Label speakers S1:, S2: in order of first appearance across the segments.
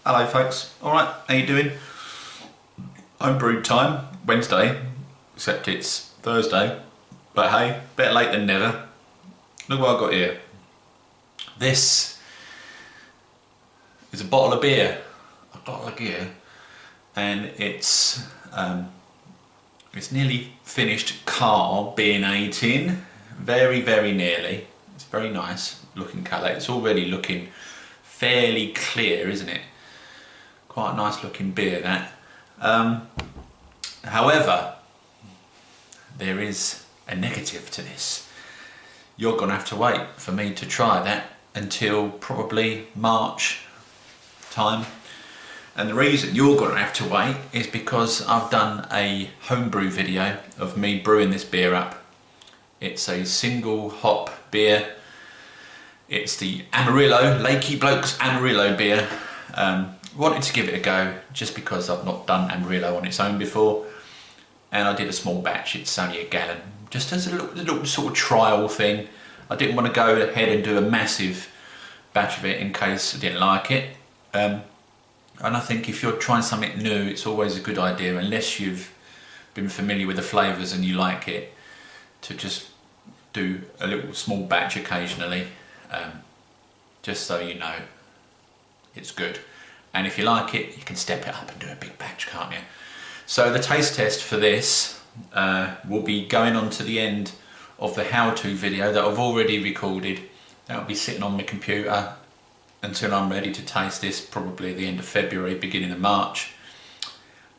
S1: Hello folks, alright, how you doing? Homebrew time, Wednesday, except it's Thursday, but hey, better late than never. Look what I've got here. This is a bottle of beer, and it's nearly finished carbonating, very nearly. It's very nice looking colour, it's already looking fairly clear, isn't it? Quite a nice looking beer, that. However, there is a negative to this. You're going to have to wait for me to try that until probably March time. And the reason you're going to have to wait is because I've done a homebrew video of me brewing this beer up. It's a single hop beer. It's the Amarillo, Lakey Blokes Amarillo beer. Wanted to give it a go just because I've not done Amarillo on its own before, and I did a small batch. It's only a gallon, just as a little sort of trial thing. I didn't want to go ahead and do a massive batch of it in case I didn't like it, and I think if you're trying something new, it's always a good idea, unless you've been familiar with the flavours and you like it, to just do a little small batch occasionally, just so you know it's good. And if you like it, you can step it up and do a big batch, can't you? So the taste test for this will be going on to the end of the how-to video that I've already recorded. That'll be sitting on my computer until I'm ready to taste this, probably the end of February, beginning of March.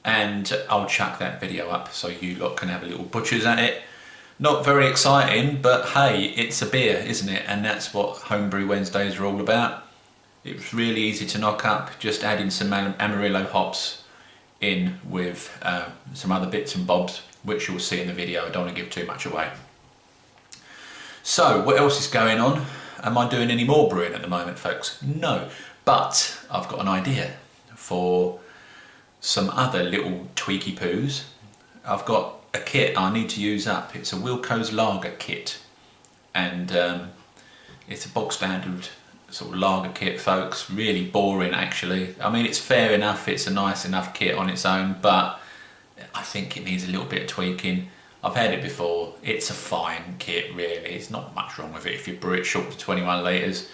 S1: And I'll chuck that video up so you lot can have a little butchers at it. Not very exciting, but hey, it's a beer, isn't it? And that's what Homebrew Wednesdays are all about. It's really easy to knock up, just adding some Amarillo hops in with some other bits and bobs, which you'll see in the video. I don't want to give too much away. So, what else is going on? Am I doing any more brewing at the moment, folks? No, but I've got an idea for some other little tweaky poos. I've got a kit I need to use up. It's a Wilco's lager kit, and it's a bog standard sort of lager kit, folks. Really boring, actually. I mean, it's fair enough, it's a nice enough kit on its own, but I think it needs a little bit of tweaking. I've had it before. It's a fine kit, really. It's not much wrong with it if you brew it short to 21 litres.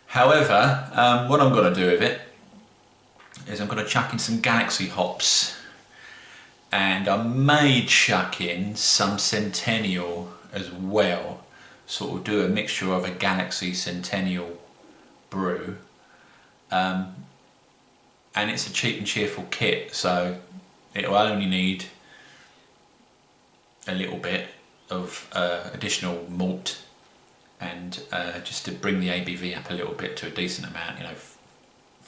S1: However, what I'm going to do with it is I'm going to chuck in some Galaxy hops, and I may chuck in some Centennial as well. Sort of do a mixture of a Galaxy Centennial brew, and it's a cheap and cheerful kit, so it will only need a little bit of additional malt, and just to bring the ABV up a little bit to a decent amount, you know,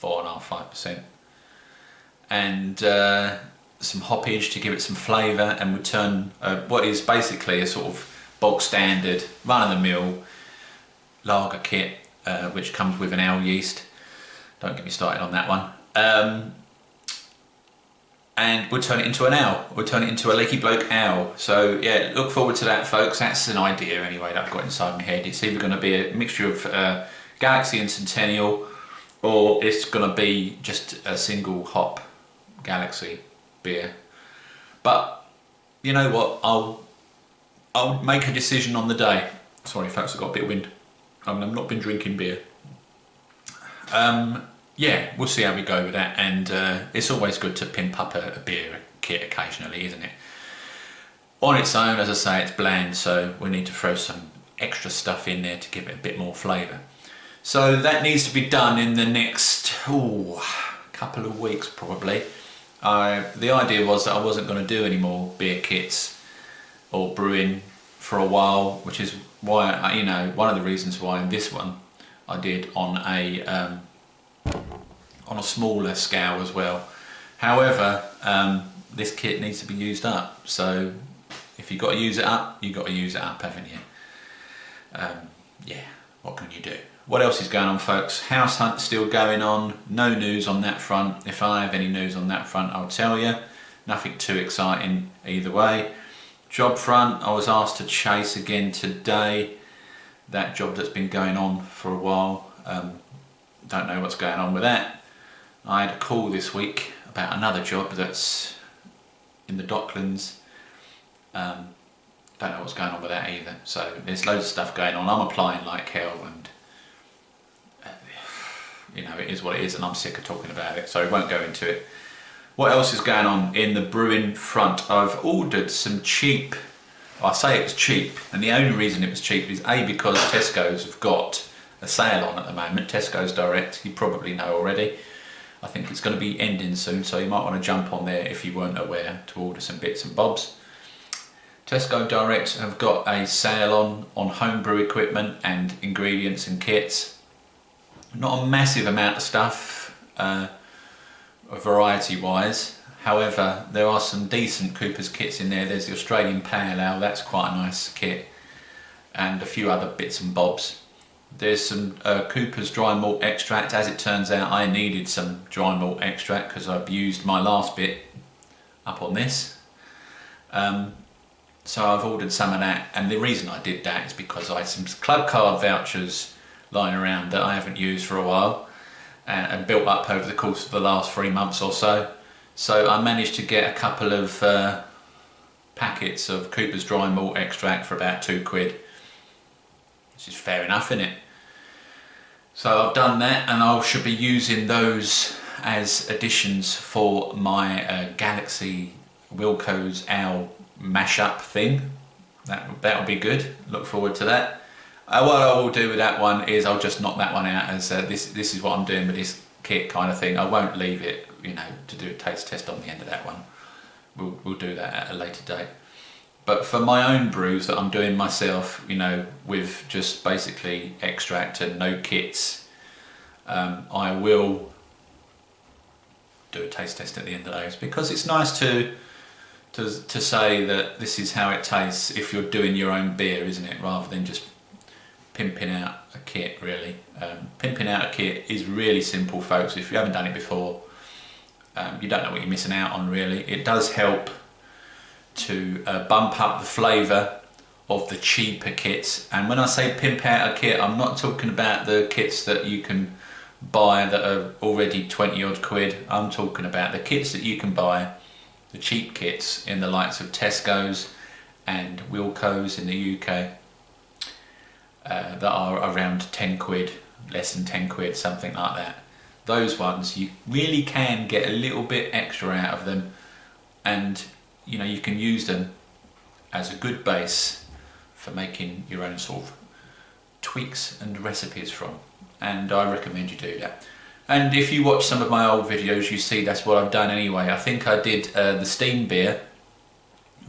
S1: 4.5–5%, and some hoppage to give it some flavour, and return what is basically a sort of bog standard, run-of-the-mill lager kit, which comes with an ale yeast. Don't get me started on that one. And we'll turn it into an ale. We'll turn it into a Lakey Bloke ale. So yeah, look forward to that, folks. That's an idea anyway that I've got inside my head. It's either going to be a mixture of Galaxy and Centennial, or it's going to be just a single hop Galaxy beer. But you know what? I'll make a decision on the day. Sorry folks, I've got a bit of wind. I've not been drinking beer. Yeah, we'll see how we go with that, and it's always good to pimp up a beer kit occasionally, isn't it? On its own, as I say, it's bland, so we need to throw some extra stuff in there to give it a bit more flavour. So that needs to be done in the next couple of weeks probably. The idea was that I wasn't going to do any more beer kits or brewing for a while, which is why, you know, one of the reasons why this one I did on a smaller scale as well. However, this kit needs to be used up, so if you've got to use it up, you've got to use it up, haven't you? Yeah, what can you do? What else is going on, folks? House hunt still going on. No news on that front. If I have any news on that front, I'll tell you. Nothing too exciting either way. Job front, I was asked to chase again today. That job that's been going on for a while. Don't know what's going on with that. I had a call this week about another job that's in the Docklands. Don't know what's going on with that either. So there's loads of stuff going on. I'm applying like hell, and you know, it is what it is, and I'm sick of talking about it, so I won't go into it. What else is going on in the brewing front? I've ordered some cheap, I say it was cheap, and the only reason it was cheap is A, because Tesco's have got a sale on at the moment, Tesco's Direct, you probably know already. I think it's going to be ending soon, so you might want to jump on there if you weren't aware to order some bits and bobs. Tesco Direct have got a sale on homebrew equipment and ingredients and kits. Not a massive amount of stuff, variety wise. However, there are some decent Cooper's kits in there. There's the Australian Pale Ale, that's quite a nice kit, and a few other bits and bobs. There's some Cooper's dry malt extract. As it turns out, I needed some dry malt extract because I've used my last bit up on this. So I've ordered some of that, and the reason I did that is because I had some club card vouchers lying around that I haven't used for a while and built up over the course of the last 3 months or so. So I managed to get a couple of packets of Cooper's dry malt extract for about £2, which is fair enough, isn't it? So I've done that, and I should be using those as additions for my Galaxy Wilco's Ale mashup thing. That'll be good, look forward to that. What I will do with that one is I'll just knock that one out as this is what I'm doing with this kit kind of thing. I won't leave it, you know, to do a taste test on the end of that one. We'll do that at a later date. But for my own brews that I'm doing myself, you know, with just basically extract and no kits, I will do a taste test at the end of those, because it's nice to say that this is how it tastes if you're doing your own beer, isn't it, rather than just pimping out a kit, really. Pimping out a kit is really simple, folks. If you haven't done it before, you don't know what you're missing out on, really. It does help to bump up the flavour of the cheaper kits. And when I say pimp out a kit, I'm not talking about the kits that you can buy that are already 20 odd quid. I'm talking about the kits that you can buy, the cheap kits in the likes of Tesco's and Wilco's in the UK. That are around 10 quid, less than 10 quid, something like that. Those ones, you really can get a little bit extra out of them, and you know, you can use them as a good base for making your own sort of tweaks and recipes from, and I recommend you do that. And if you watch some of my old videos, you see that's what I've done anyway. I think I did the steam beer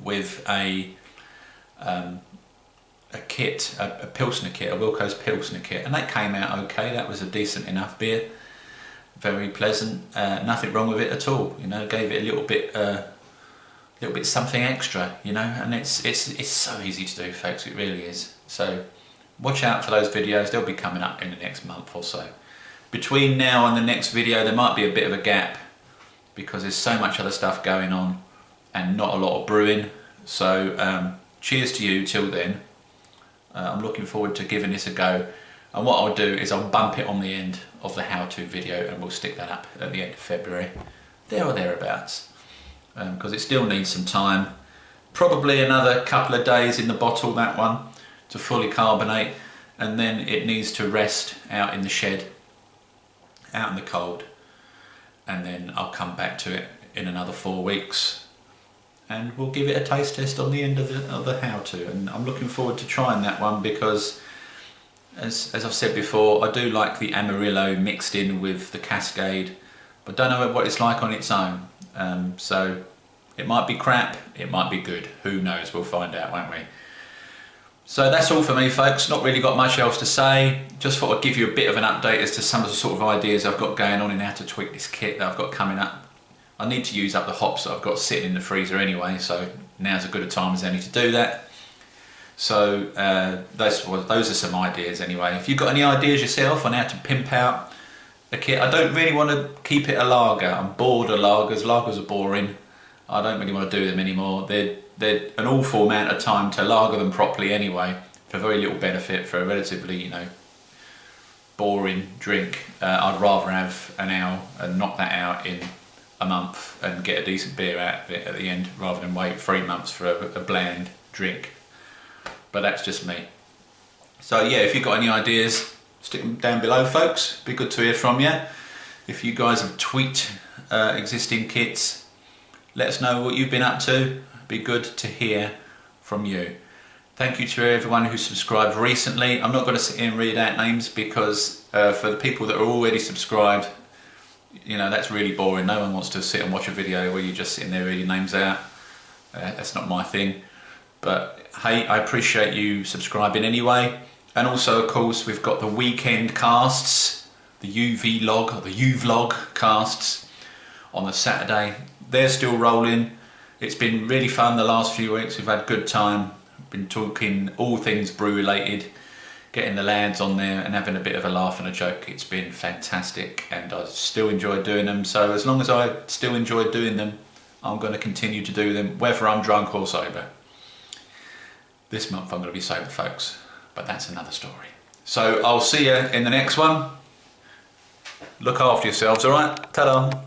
S1: with a kit, a Pilsner kit, a Wilco's Pilsner kit, and that came out okay. That was a decent enough beer, very pleasant, nothing wrong with it at all. You know, gave it a little bit something extra, you know, and it's so easy to do, folks, it really is. So watch out for those videos, they'll be coming up in the next month or so. Between now and the next video there might be a bit of a gap because there's so much other stuff going on and not a lot of brewing. So cheers to you till then. I'm looking forward to giving this a go, and what I'll do is I'll bump it on the end of the how-to video and we'll stick that up at the end of February, there or thereabouts, because it still needs some time, probably another couple of days in the bottle, that one, to fully carbonate, and then it needs to rest out in the shed, out in the cold, and then I'll come back to it in another 4 weeks and we'll give it a taste test on the end of the how-to. And I'm looking forward to trying that one because, as I've said before, I do like the Amarillo mixed in with the Cascade, but don't know what it's like on its own. So it might be crap, it might be good, who knows, we'll find out, won't we? So that's all for me, folks. Not really got much else to say. Just thought I'd give you a bit of an update as to some of the sort of ideas I've got going on in how to tweak this kit that I've got coming up. I need to use up the hops that I've got sitting in the freezer anyway, so now's as good a time as any to do that. So those are some ideas anyway. If you've got any ideas yourself on how to pimp out a kit, I don't really want to keep it a lager. I'm bored of lagers. Lagers are boring. I don't really want to do them anymore. They're an awful amount of time to lager them properly anyway, for very little benefit, for a relatively, you know, boring drink. I'd rather have an ale and knock that out in a month and get a decent beer out of it at the end, rather than wait 3 months for a bland drink. But that's just me. So yeah, if you've got any ideas, stick them down below, folks. Be good to hear from you. If you guys have tweaked existing kits, let us know what you've been up to. Be good to hear from you. Thank you to everyone who subscribed recently. I'm not going to sit here and read out names because for the people that are already subscribed, you know, that's really boring. No one wants to sit and watch a video where you're just sitting there reading names out. That's not my thing. But hey, I appreciate you subscribing anyway. And also, of course, we've got the weekend casts, the UV-log or the U-vlog casts on the Saturday. They're still rolling. It's been really fun the last few weeks. We've had good time. Been talking all things brew related, getting the lads on there and having a bit of a laugh and a joke. It's been fantastic and I still enjoy doing them. So as long as I still enjoy doing them, I'm going to continue to do them, whether I'm drunk or sober. This month I'm going to be sober, folks, but that's another story. So I'll see you in the next one. Look after yourselves, alright? Ta-da!